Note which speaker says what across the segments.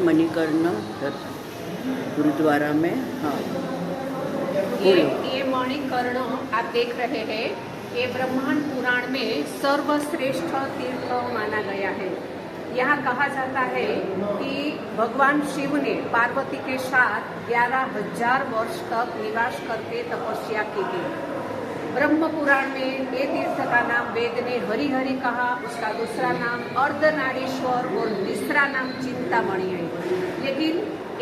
Speaker 1: मणिकर्ण गुरुद्वारा में। हाँ,
Speaker 2: ये मणिकर्ण आप देख रहे हैं, ये ब्रह्मांड पुराण में सर्वश्रेष्ठ तीर्थ माना गया है। यहाँ कहा जाता है कि भगवान शिव ने पार्वती के साथ 11,000 वर्ष तक निवास करके तपस्या की थी। ब्रह्म पुराण में ये तीर्थ का नाम वेद ने हरि हरि कहा, उसका दूसरा नाम अर्धनारीश्वर और तीसरा नाम चिंतामणि है। लेकिन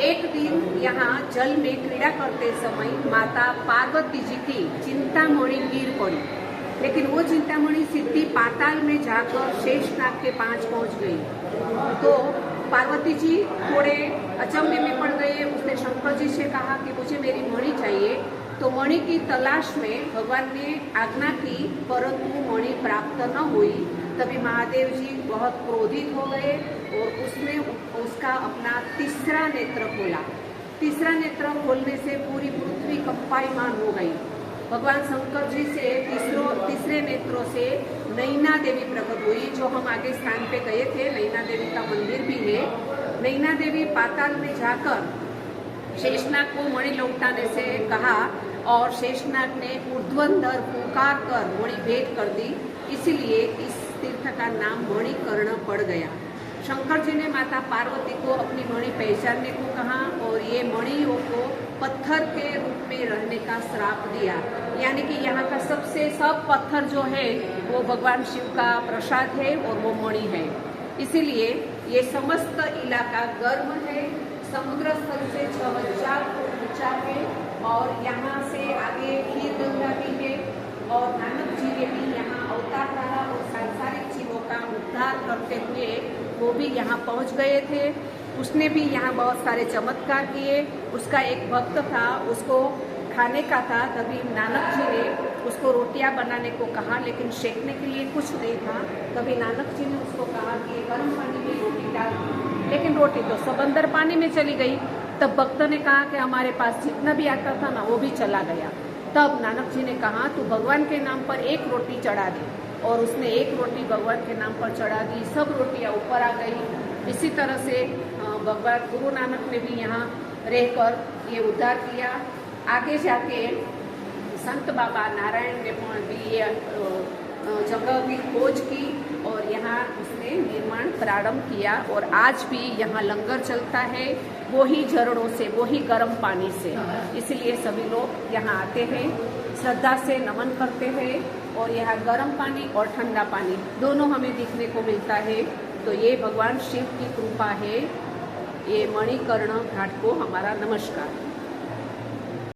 Speaker 2: एक दिन यहाँ जल में क्रीड़ा करते समय माता पार्वती जी की चिंतामणि गिर पड़ी, लेकिन वो चिंतामणि सीधी पाताल में जाकर शेषनाग के पास पहुंच गई। तो पार्वती जी थोड़े अचंभे में पड़ गए। उसने शंकर जी से कहा कि मुझे मेरी मणि चाहिए। तो मणि की तलाश में भगवान ने आज्ञा की, परंतु मणि प्राप्त न हुई। तभी महादेव जी बहुत क्रोधित हो गए और उसने उसका अपना तीसरा नेत्र खोला। तीसरा नेत्र खोलने से पूरी पृथ्वी कंपायमान हो गई। भगवान शंकर जी से तीसरे नेत्रों से नैना देवी प्रकट हुई, जो हम आगे स्थान पे गए थे। नैना देवी का मंदिर भी है। नैना देवी पाताल में जाकर शेषनाग को मणि लौटाने से कहा और शेषनाग ने ऊर्ध्वंधर पुकार कर मणि भेंट कर दी। इसीलिए इस तीर्थ का नाम मणिकर्ण पड़ गया। शंकर जी ने माता पार्वती को अपनी मणि पहचानने को कहा और ये मणियों को पत्थर के रूप में रहने का श्राप दिया। यानी कि यहाँ का सब पत्थर जो है वो भगवान शिव का प्रसाद है और वो मणि है। इसीलिए ये समस्त इलाका गर्म है, समुद्र स्तर से 6,000 फुट ऊंचा है और यहाँ से आगे खीर गंगा भी है और नानक जी ने भी यहाँ अवतार डाला और सांसारिक जीवों का उद्धार करते हुए वो भी यहाँ पहुँच गए थे। उसने भी यहाँ बहुत सारे चमत्कार किए। उसका एक भक्त था, उसको खाने का था। तभी नानक जी ने उसको रोटियां बनाने को कहा, लेकिन सेकने के लिए कुछ नहीं था। तभी नानक जी ने उसको कहा कि गर्म पानी में रोटी डाल, लेकिन रोटी तो सब अंदर पानी में चली गई। तब भक्त ने कहा कि हमारे पास जितना भी आता था ना वो भी चला गया। तब नानक जी ने कहा तू भगवान के नाम पर एक रोटी चढ़ा दे, और उसने एक रोटी भगवान के नाम पर चढ़ा दी। सब रोटियां ऊपर आ गई। इसी तरह से भगवान गुरु नानक ने भी यहाँ रहकर ये उद्धार किया। आगे जाके संत बाबा नारायण ने भी ये जगह की खोज की और यहाँ उसने निर्माण प्रारंभ किया और आज भी यहाँ लंगर चलता है, वही झरनों से, वही गर्म पानी से। इसलिए सभी लोग यहाँ आते हैं, श्रद्धा से नमन करते हैं और यहाँ गर्म पानी और ठंडा पानी दोनों हमें देखने को मिलता है। तो ये भगवान शिव की कृपा है। ये मणिकर्ण घाट को हमारा नमस्कार।